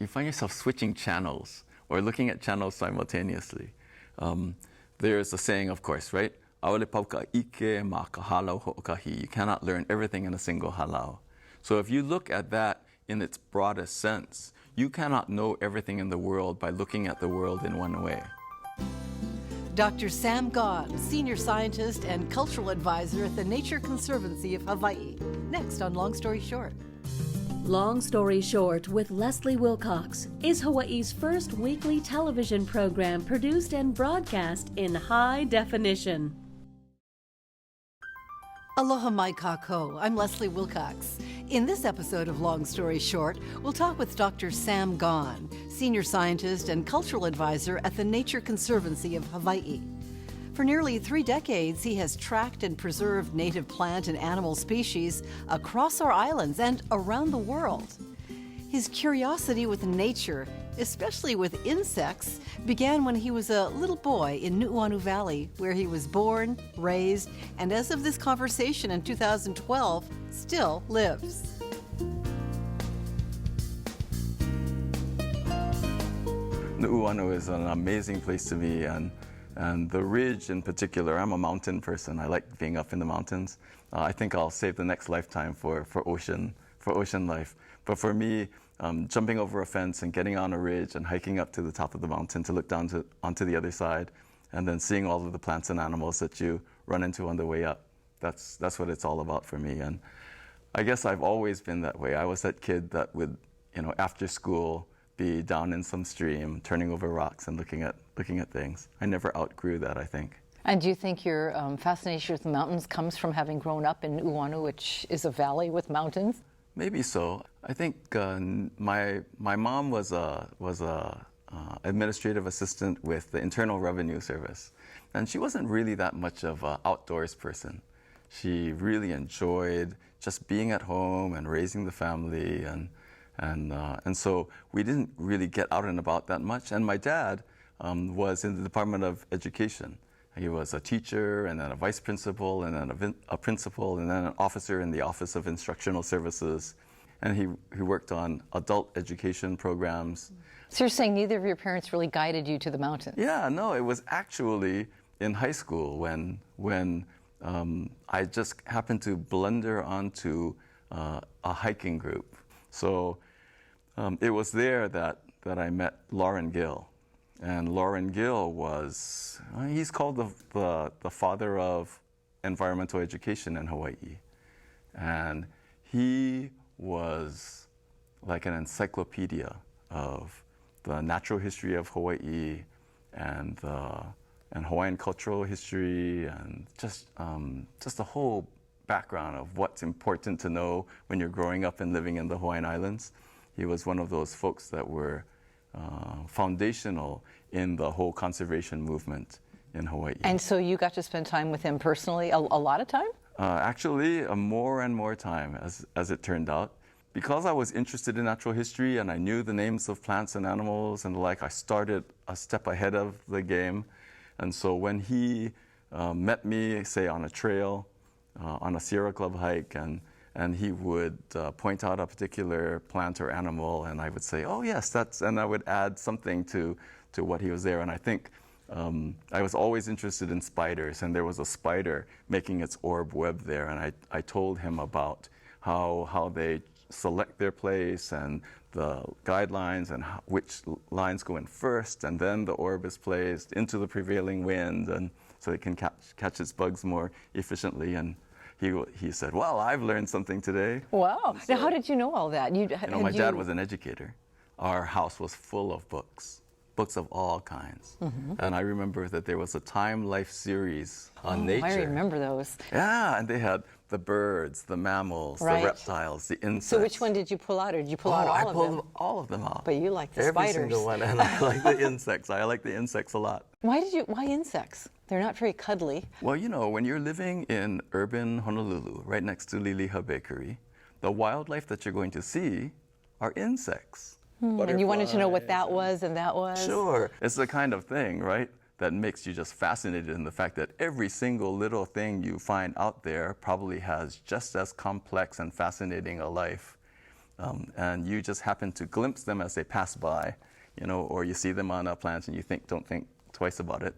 you find yourself switching channels or looking at channels simultaneously. There's a saying, of course, right? You cannot learn everything in a single halau. So if you look at that in its broadest sense, you cannot know everything in the world by looking at the world in one way. Dr. Sam Gon, Senior Scientist and Cultural Advisor at the Nature Conservancy of Hawaii. Next on Long Story Short. Long Story Short with Leslie Wilcox is Hawaii's first weekly television program produced and broadcast in high definition. Aloha mai kako. I'm Leslie Wilcox. In this episode of Long Story Short, we'll talk with Dr. Sam Gon, Senior Scientist and Cultural Advisor at the Nature Conservancy of Hawaii. For nearly 3 decades, he has tracked and preserved native plant and animal species across our islands and around the world. His curiosity with nature, especially with insects, began when he was a little boy in Nu'uanu Valley, where he was born, raised, and as of this conversation in 2012, still lives. Nu'uanu is an amazing place to be, and the ridge in particular. I'm a mountain person. I like being up in the mountains. I think I'll save the next lifetime for ocean life. But for me, jumping over a fence and getting on a ridge and hiking up to the top of the mountain to look down onto the other side, and then seeing all of the plants and animals that you run into on the way up, that's what it's all about for me. And I guess I've always been that way. I was that kid that would, after school, be down in some stream, turning over rocks and looking at things. I never outgrew that, I think. And do you think your fascination with the mountains comes from having grown up in Nu'uanu, which is a valley with mountains? Maybe so. I think my mom was a administrative assistant with the Internal Revenue Service, and she wasn't really that much of an outdoors person. She really enjoyed just being at home and raising the family, and so we didn't really get out and about that much. And my dad was in the Department of Education. He was a teacher, and then a vice principal, and then a principal, and then an officer in the Office of Instructional Services. And he worked on adult education programs. So you're saying neither of your parents really guided you to the mountains? Yeah, no, it was actually in high school when I just happened to blunder onto a hiking group. So it was there that I met Lauren Gill. And Lauren Gill he's called the father of environmental education in Hawaii. And he was like an encyclopedia of the natural history of Hawaii and Hawaiian cultural history, and just the whole background of what's important to know when you're growing up and living in the Hawaiian Islands. He was one of those folks that were foundational in the whole conservation movement in Hawaii. And so you got to spend time with him personally, a lot of time? Actually, more and more time, as it turned out. Because I was interested in natural history and I knew the names of plants and animals and the like, I started a step ahead of the game. And so when he met me, say, on a trail, on a Sierra Club hike, and he would point out a particular plant or animal, and I would say, oh yes, and I would add something to what he was there. And I think I was always interested in spiders, and there was a spider making its orb web there, and I told him about how they select their place and the guidelines and which lines go in first, and then the orb is placed into the prevailing wind, and so it can catch its bugs more efficiently. And he said, well, I've learned something today. Wow. So, now, how did you know all that? My dad was an educator. Our house was full of books of all kinds. Mm-hmm. And I remember that there was a Time Life series on nature. I remember those. Yeah, and they had the birds, the mammals, right. The reptiles, the insects. So which one did you pull out, or did you pull out all of them? I pulled all of them out. But you like the Every spiders. Every single one, and I like the insects. I like the insects a lot. Why insects? They're not very cuddly. Well, when you're living in urban Honolulu, right next to Liliha Bakery, the wildlife that you're going to see are insects. And you wanted to know what that was and that was? Sure. It's the kind of thing, right, that makes you just fascinated in the fact that every single little thing you find out there probably has just as complex and fascinating a life and you just happen to glimpse them as they pass by, or you see them on a plant and you don't think twice about it.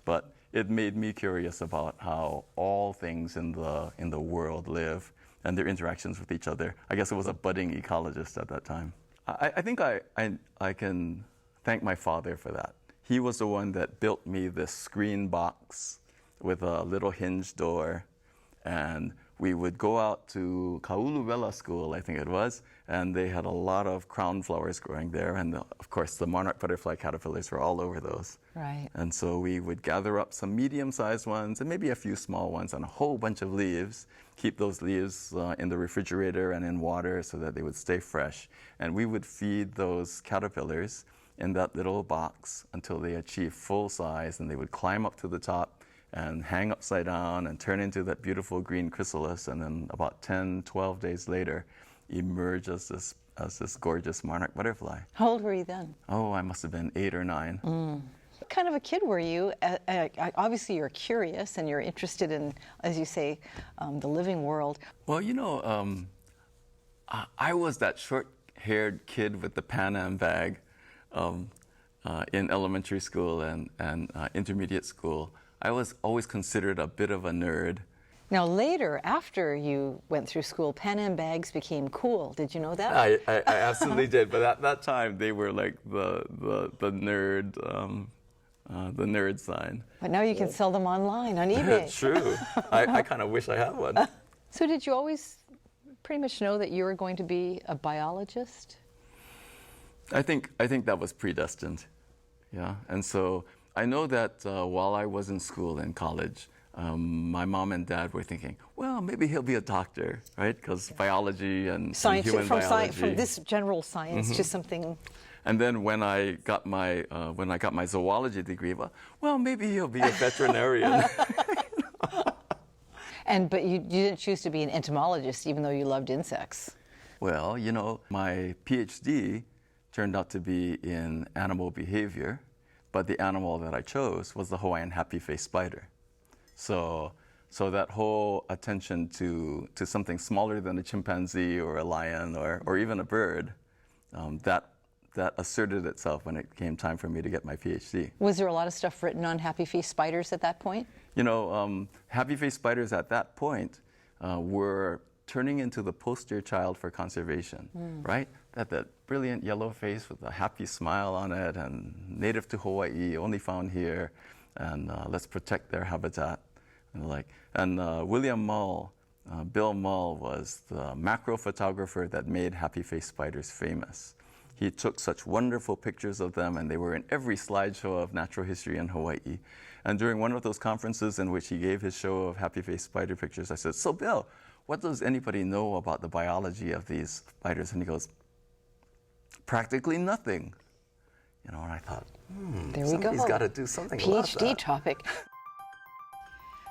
But it made me curious about how all things in the world live and their interactions with each other. I guess I was a budding ecologist at that time. I think I can thank my father for that. He was the one that built me this screen box with a little hinge door, and we would go out to Kauluvela School, I think it was, and they had a lot of crown flowers growing there, and of course the monarch butterfly caterpillars were all over those. Right. And so we would gather up some medium-sized ones and maybe a few small ones and a whole bunch of leaves, keep those leaves in the refrigerator and in water so that they would stay fresh. And we would feed those caterpillars in that little box until they achieved full size, and they would climb up to the top and hang upside down and turn into that beautiful green chrysalis, and then about 10, 12 days later emerge as this gorgeous monarch butterfly. How old were you then? Oh, I must have been 8 or 9. What kind of a kid were you? Obviously you're curious and you're interested in, as you say, the living world. Well, I was that short-haired kid with the Pan Am bag in elementary school and intermediate school. I was always considered a bit of a nerd. Now later, after you went through school, Pan Am bags became cool. Did you know that? I absolutely did, but at that time they were like the nerd sign. But now you can sell them online on eBay. True. I kind of wish I had one. So did you always pretty much know that you were going to be a biologist? I think that was predestined. Yeah, and so I know that while I was in school and college, my mom and dad were thinking, well, maybe he'll be a doctor, right? Because biology and human biology. From this general science to something. And then when I got my zoology degree, well, maybe he'll be a veterinarian. But you didn't choose to be an entomologist, even though you loved insects. Well, my PhD turned out to be in animal behavior, but the animal that I chose was the Hawaiian happy-faced spider. So that whole attention to something smaller than a chimpanzee or a lion or even a bird, that asserted itself when it came time for me to get my PhD. Was there a lot of stuff written on happy-faced spiders at that point? Happy-faced spiders at that point were turning into the poster child for conservation, right? That brilliant yellow face with a happy smile on it, and native to Hawaii, only found here, and let's protect their habitat, and the like. And William Mull, Bill Mull, was the macro photographer that made happy-faced spiders famous. He took such wonderful pictures of them, and they were in every slideshow of natural history in Hawaii. And during one of those conferences in which he gave his show of happy-faced spider pictures, I said, "So Bill, what does anybody know about the biology of these spiders?" And he goes, "Practically nothing." And I thought, there we somebody's go. got to do something about PhD that. topic.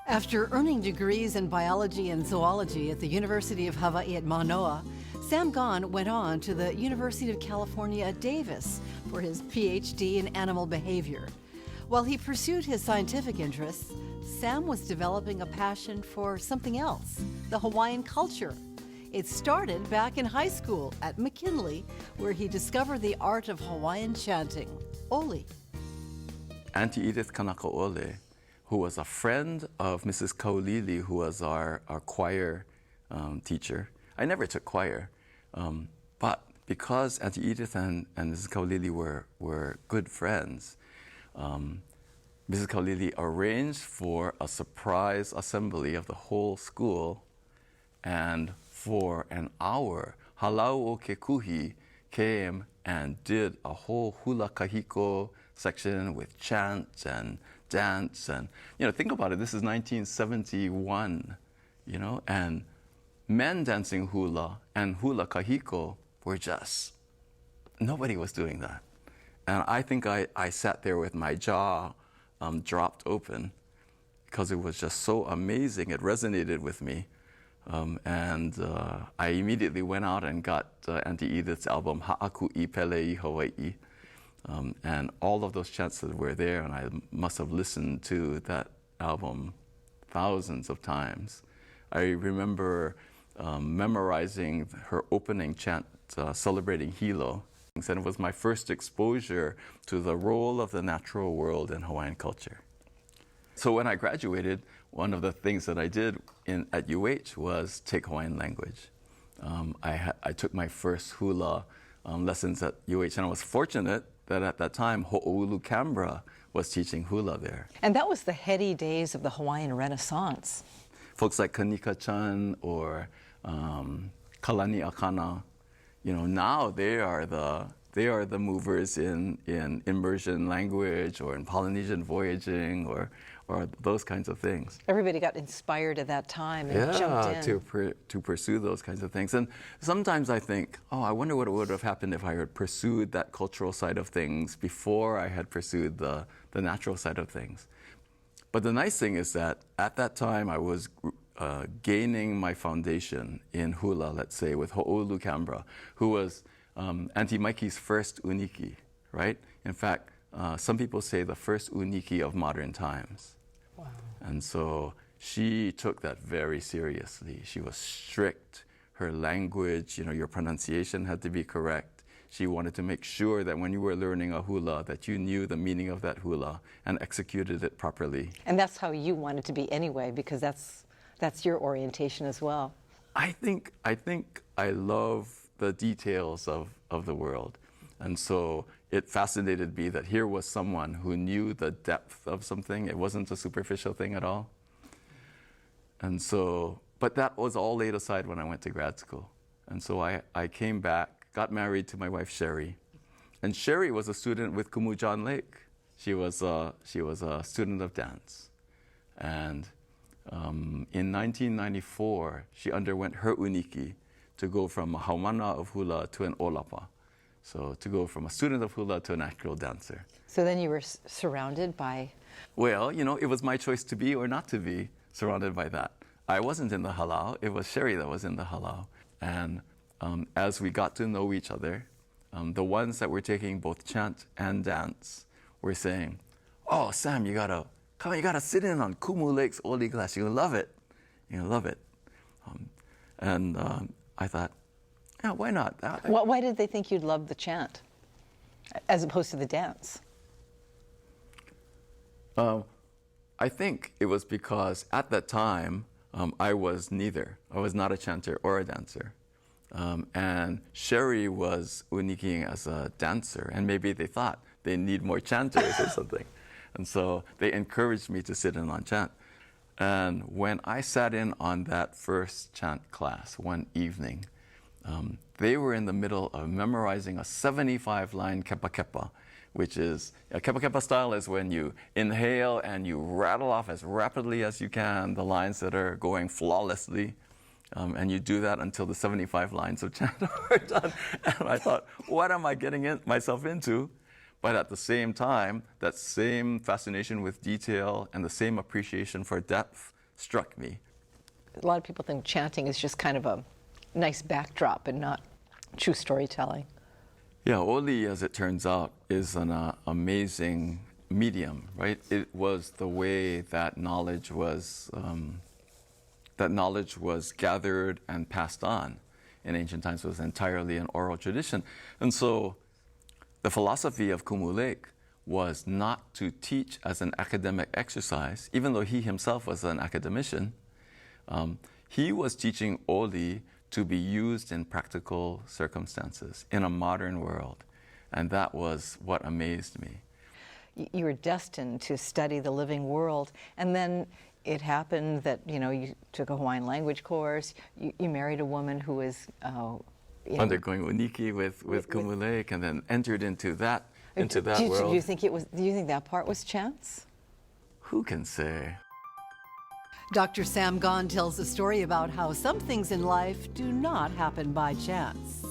After earning degrees in biology and zoology at the University of Hawaii at Manoa, Sam Gon went on to the University of California at Davis for his PhD in animal behavior. While he pursued his scientific interests, Sam was developing a passion for something else, the Hawaiian culture. It started back in high school at McKinley, where he discovered the art of Hawaiian chanting, Oli. Auntie Edith Kanakaole, who was a friend of Mrs. Kaulili, who was our choir teacher. I never took choir, but because Auntie Edith and Mrs. Kaulili were good friends, Mrs. Kaulili arranged for a surprise assembly of the whole school, and for an hour, Halau o Kekuhi came and did a whole hula kahiko section with chants and dance. And, think about it, this is 1971, and men dancing hula and hula kahiko were just, nobody was doing that. And I think I sat there with my jaw dropped open because it was just so amazing. It resonated with me. And I immediately went out and got Auntie Edith's album, Ha'aku I Pelei Hawaii. And all of those chants that were there, and I must have listened to that album thousands of times. I remember memorizing her opening chant celebrating Hilo. And it was my first exposure to the role of the natural world in Hawaiian culture. So when I graduated, one of the things that I did at UH was take Hawaiian language. I took my first hula lessons at UH, and I was fortunate that at that time, Ho'oulu Canberra was teaching hula there. And that was the heady days of the Hawaiian Renaissance. Folks like Kanika-chan or Kalani Akana, now they are the movers in immersion language or in Polynesian voyaging or those kinds of things. Everybody got inspired at that time and jumped in. To pursue those kinds of things. And sometimes I think, I wonder what would have happened if I had pursued that cultural side of things before I had pursued the natural side of things. But the nice thing is that at that time I was gaining my foundation in hula, let's say, with Ho'oulu Canberra, who was Auntie Mikey's first uniki, right? In fact, some people say the first uniki of modern times. Wow. And so she took that very seriously. She was strict. Her language, your pronunciation had to be correct. She wanted to make sure that when you were learning a hula, that you knew the meaning of that hula and executed it properly. And that's how you wanted to be anyway, because that's your orientation as well. I think I love the details of the world. And so it fascinated me that here was someone who knew the depth of something. It wasn't a superficial thing at all. And so, but that was all laid aside when I went to grad school. And so I came back, got married to my wife, Sherry. And Sherry was a student with Kumu John Lake. She was a student of dance. And in 1994, she underwent her uniki to go from a haumana of hula to an olapa. So to go from a student of hula to an actual dancer. So then you were surrounded by? Well, it was my choice to be or not to be surrounded by that. I wasn't in the halau. It was Sherry that was in the halau. And as we got to know each other, the ones that were taking both chant and dance were saying, "Oh, Sam, you gotta sit in on Kumu Lake's Oli class. You'll love it. You'll love it." I thought, yeah, why not? Why did they think you'd love the chant as opposed to the dance? I think it was because at that time, I was neither. I was not a chanter or a dancer. And Sherry was unikiing as a dancer, and maybe they thought they need more chanters or something. And so they encouraged me to sit in on chant. And when I sat in on that first chant class one evening, they were in the middle of memorizing a 75-line kepa kepa, which is, a kepa kepa style is when you inhale and you rattle off as rapidly as you can the lines that are going flawlessly. And you do that until the 75 lines of chant are done. And I thought, what am I getting myself into? But at the same time, that same fascination with detail and the same appreciation for depth struck me. A lot of people think chanting is just kind of a nice backdrop and not true storytelling. Yeah, Oli, as it turns out, is an amazing medium, right? It was the way that knowledge was gathered and passed on. In ancient times, it was entirely an oral tradition. And so the philosophy of Kumu Lake was not to teach as an academic exercise, even though he himself was an academician. He was teaching Oli to be used in practical circumstances in a modern world. And that was what amazed me. You were destined to study the living world. And then it happened that, you took a Hawaiian language course. You married a woman who was undergoing uniki with Kumu Lake, and then entered into that world. Do you think that part was chance? Who can say? Dr. Sam Gon tells a story about how some things in life do not happen by chance.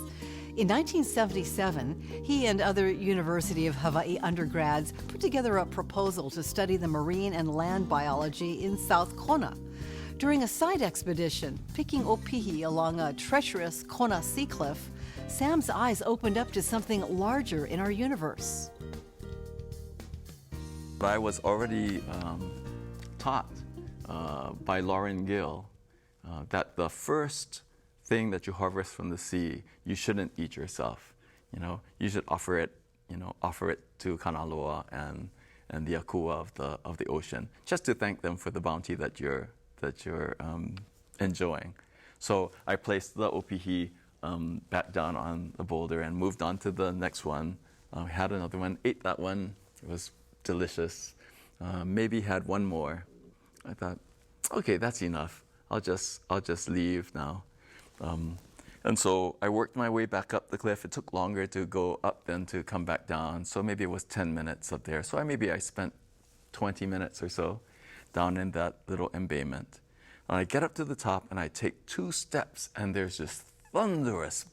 In 1977, he and other University of Hawaii undergrads put together a proposal to study the marine and land biology in South Kona. During a side expedition, picking opihi along a treacherous Kona Sea Cliff, Sam's eyes opened up to something larger in our universe. I was already taught by Lauren Gill that the first thing that you harvest from the sea, you shouldn't eat yourself. You should offer it to Kanaloa and the akua of the ocean, just to thank them for the bounty that you're enjoying. So I placed the opihi back down on the boulder and moved on to the next one. Had another one, ate that one. It was delicious. Maybe had one more. I thought, okay, that's enough. I'll just leave now. And so I worked my way back up the cliff. It took longer to go up than to come back down. So maybe it was 10 minutes up there. So I spent 20 minutes or so down in that little embayment. And I get up to the top and I take 2 steps and there's this thunderous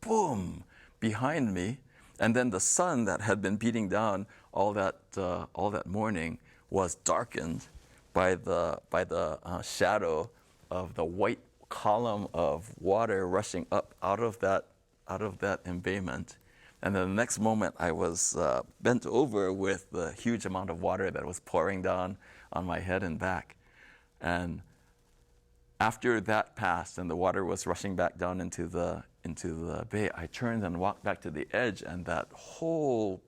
boom behind me. And then the sun that had been beating down all that morning was darkened by the shadow of the white column of water rushing up out of that embayment. And then the next moment I was bent over with the huge amount of water that was pouring down on my head and back. And after that passed and the water was rushing back down into the bay, I turned and walked back to the edge, and that whole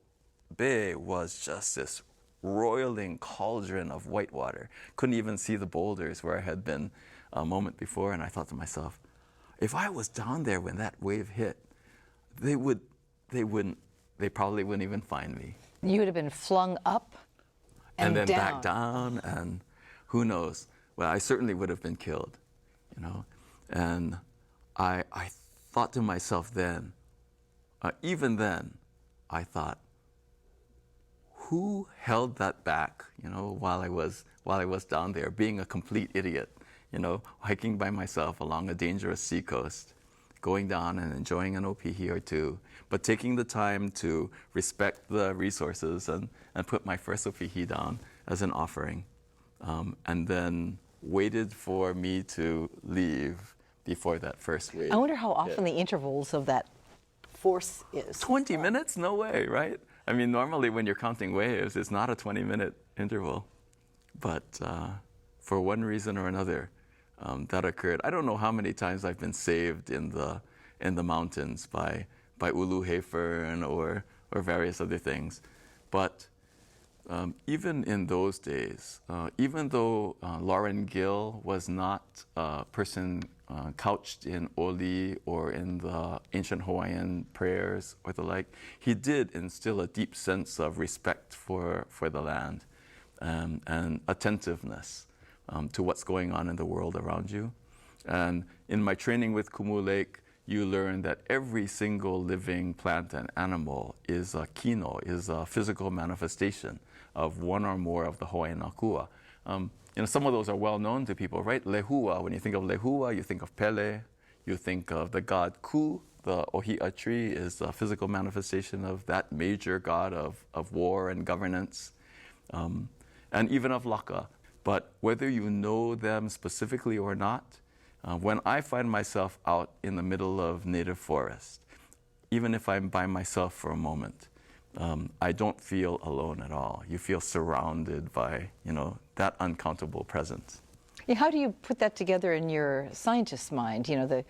bay was just this roiling cauldron of white water. Couldn't even see the boulders where I had been a moment before, and I thought to myself, if I was down there when that wave hit, they probably wouldn't even find me. You would have been flung up and then down. Back down, and who knows? Well, I certainly would have been killed, And I thought to myself then, even then, I thought, who held that back, while I was down there, being a complete idiot, hiking by myself along a dangerous seacoast, going down and enjoying an opihi or two, but taking the time to respect the resources and put my first opihi down as an offering, and then waited for me to leave before that first wave. I wonder how often the intervals of that force is. 20 minutes? No way, right? I mean, normally when you're counting waves, it's not a 20-minute interval. But for one reason or another, that occurred. I don't know how many times I've been saved in the mountains by ulu hayfern or various other things. But even in those days, even though Lauren Gill was not a person couched in oli or in the ancient Hawaiian prayers or the like, he did instill a deep sense of respect for the land and attentiveness to what's going on in the world around you. And in my training with Kumu Lake, you learn that every single living plant and animal is a kino, is a physical manifestation of one or more of the Hawaiian akua. Some of those are well known to people, right? Lehua, when you think of Lehua, you think of Pele, you think of the god Ku. The ohia tree is a physical manifestation of that major god of war and governance, and even of Laka. But whether you know them specifically or not, when I find myself out in the middle of native forest, even if I'm by myself for a moment, I don't feel alone at all. You feel surrounded by, that uncountable presence. Yeah, how do you put that together in your scientist's mind? Head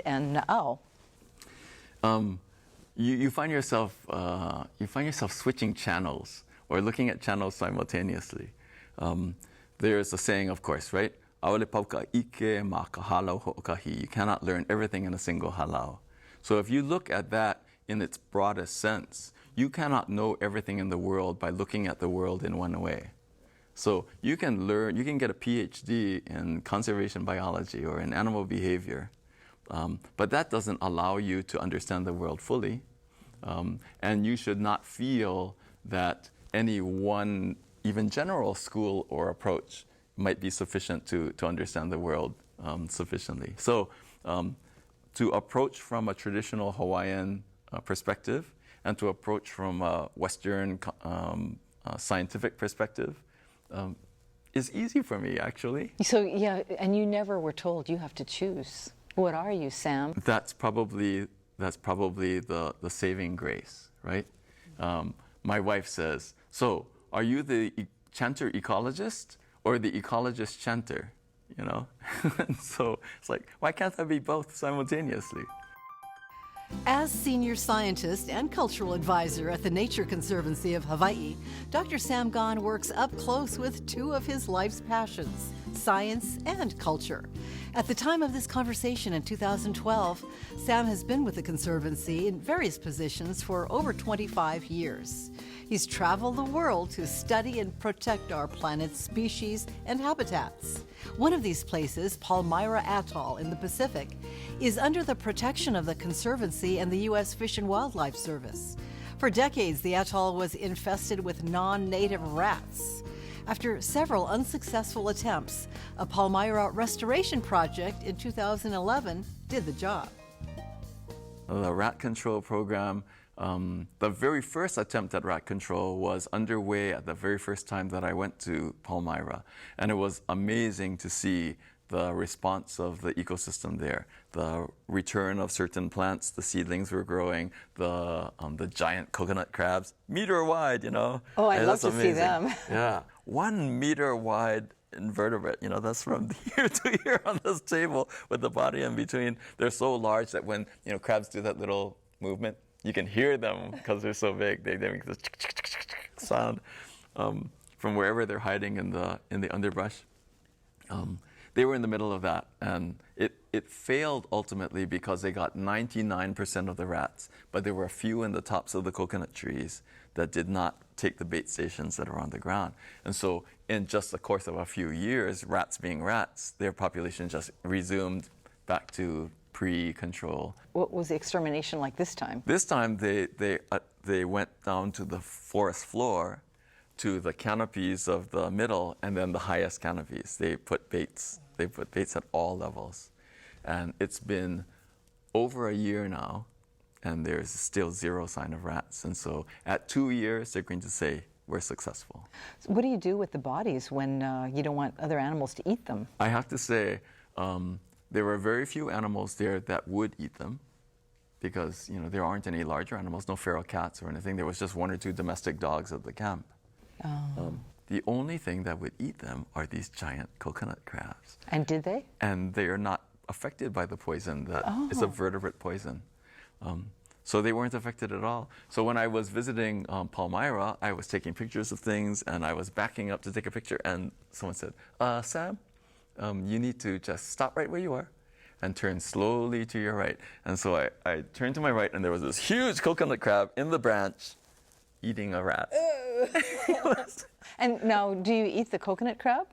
and na'au. You find yourself switching channels or looking at channels simultaneously. There's a saying, of course, right? Aole pauka ike ma ka halau ho'okahi. You cannot learn everything in a single halau. So if you look at that in its broadest sense, you cannot know everything in the world by looking at the world in one way. So you can get a PhD in conservation biology or in animal behavior, but that doesn't allow you to understand the world fully. And you should not feel that any one, even general school or approach might be sufficient to understand the world sufficiently. So to approach from a traditional Hawaiian perspective and to approach from a Western scientific perspective is easy for me, actually. So, yeah, and you never were told you have to choose. What are you, Sam? That's probably the saving grace, right? My wife says, so are you the chanter ecologist or the ecologist chanter? you know? And so it's like, why can't I be both simultaneously? As senior scientist and cultural advisor at the Nature Conservancy of Hawaii, Dr. Sam Gon works up close with two of his life's passions, science and culture. At the time of this conversation in 2012, Sam has been with the Conservancy in various positions for over 25 years. He's traveled the world to study and protect our planet's species and habitats. One of these places, Palmyra Atoll in the Pacific, is under the protection of the Conservancy and the U.S. Fish and Wildlife Service. For decades, the atoll was infested with non-native rats. After several unsuccessful attempts, a Palmyra restoration project in 2011 did the job. The rat control program, the very first attempt at rat control was underway at the very first time that I went to Palmyra. And it was amazing to see the response of the ecosystem there. The return of certain plants, the seedlings were growing, the giant coconut crabs, meter wide, you know. Oh, I'd And love that's to see them. Yeah, 1 meter wide invertebrate, you know, that's from here to here on this table with the body in between. They're so large that when, you know, crabs do that little movement, you can hear them because they're so big. They make this sound from wherever they're hiding in the underbrush. They were in the middle of that, and it failed ultimately because they got 99% of the rats, but there were a few in the tops of the coconut trees that did not take the bait stations that are on the ground. And so in just the course of a few years, rats being rats, their population just resumed back to pre-control. What was the extermination like this time? This time they went down to the forest floor, to the canopies of the middle, and then the highest canopies. They put baits. They put baits at all levels. And it's been over a year now, and there's still zero sign of rats. And so at 2 years, they're going to say, we're successful. So what do you do with the bodies when you don't want other animals to eat them? I have to say, there were very few animals there that would eat them, because, you know, there aren't any larger animals, no feral cats or anything. There was just 1 or 2 domestic dogs at the camp. The only thing that would eat them are these giant coconut crabs. And did they? And they are not affected by the poison. It's a vertebrate poison. So they weren't affected at all. So when I was visiting Palmyra, I was taking pictures of things, and I was backing up to take a picture, and someone said, Sam, you need to just stop right where you are and turn slowly to your right. And so I turned to my right, and there was this huge coconut crab in the branch eating a rat. And now, do you eat the coconut crab?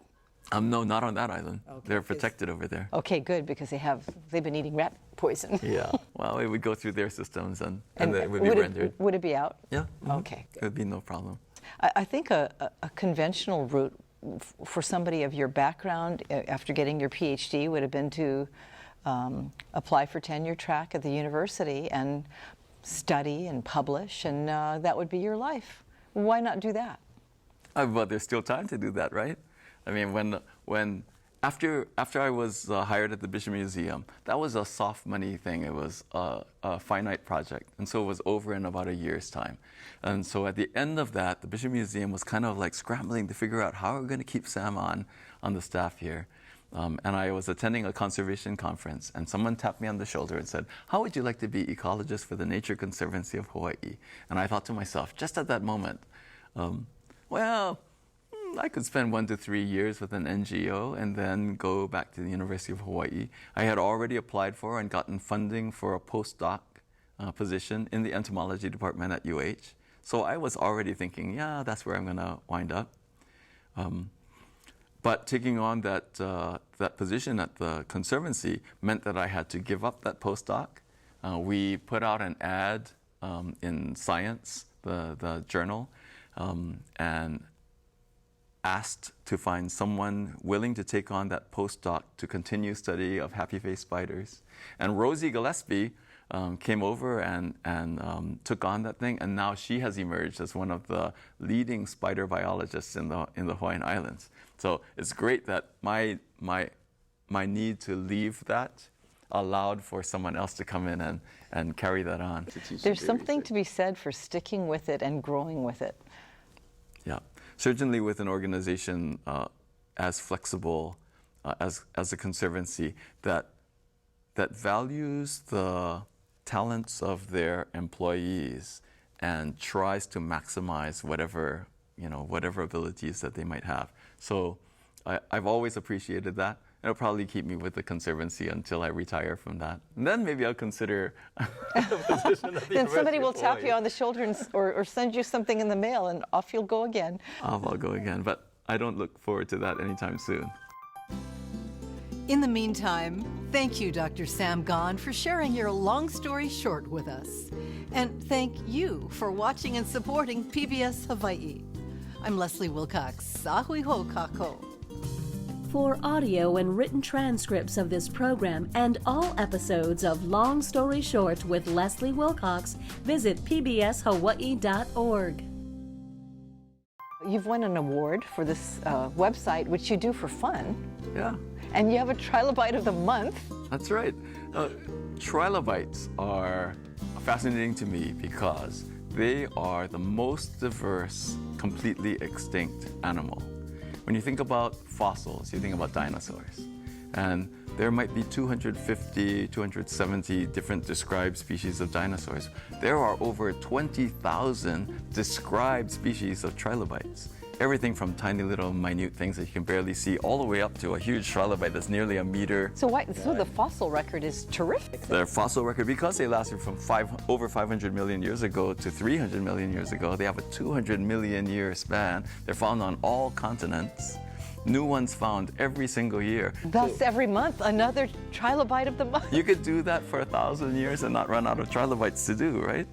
No, not on that island. Okay, They're protected over there. Okay, good, because they've been eating rat poison. Yeah. Well, it would go through their systems, and then it would be rendered. Would it be out? Yeah. Mm-hmm. Okay. It would be no problem. I think a conventional route for somebody of your background after getting your PhD would have been to apply for tenure track at the university and study and publish, and that would be your life. Why not do that? But there's still time to do that, right? I mean, after I was hired at the Bishop Museum, that was a soft money thing. It was a finite project, and so it was over in about a year's time. And so at the end of that, the Bishop Museum was kind of like scrambling to figure out how we're going to keep Sam on the staff here. And I was attending a conservation conference, and someone tapped me on the shoulder and said, "How would you like to be ecologist for the Nature Conservancy of Hawaii?" And I thought to myself, just at that moment, I could spend 1 to 3 years with an NGO and then go back to the University of Hawaii. I had already applied for and gotten funding for a postdoc position in the entomology department at UH. So I was already thinking, yeah, that's where I'm going to wind up. But taking on that position at the Conservancy meant that I had to give up that postdoc. We put out an ad in Science, the journal, and asked to find someone willing to take on that postdoc to continue study of happy-faced spiders. And Rosie Gillespie came over and took on that thing, and now she has emerged as one of the leading spider biologists in the Hawaiian Islands. So it's great that my need to leave that allowed for someone else to come in and carry that on. There's something to be said for sticking with it and growing with it. Yeah, certainly with an organization as flexible as a conservancy that values the talents of their employees and tries to maximize whatever abilities that they might have. So I've always appreciated that. It'll probably keep me with the Conservancy until I retire from that. And then maybe I'll consider a position at the Then somebody will University of tap you on the shoulder or send you something in the mail, and off you'll go again. I'll go again, but I don't look forward to that anytime soon. In the meantime, thank you, Dr. Sam Gon, for sharing your long story short with us. And thank you for watching and supporting PBS Hawaii. I'm Leslie Wilcox. Ahui ho kako. For audio and written transcripts of this program and all episodes of Long Story Short with Leslie Wilcox, visit pbshawaii.org. You've won an award for this website, which you do for fun. Yeah. And you have a trilobite of the month. That's right. Trilobites are fascinating to me because they are the most diverse, completely extinct animal. When you think about fossils, you think about dinosaurs. And there might be 250, 270 different described species of dinosaurs. There are over 20,000 described species of trilobites. Everything from tiny little minute things that you can barely see all the way up to a huge trilobite that's nearly a meter. So the fossil record is terrific. Their fossil record, because they lasted from over 500 million years ago to 300 million years ago, they have a 200 million year span. They're found on all continents. New ones found every single year. Thus, every month, another trilobite of the month. You could do that for 1,000 years and not run out of trilobites to do, right?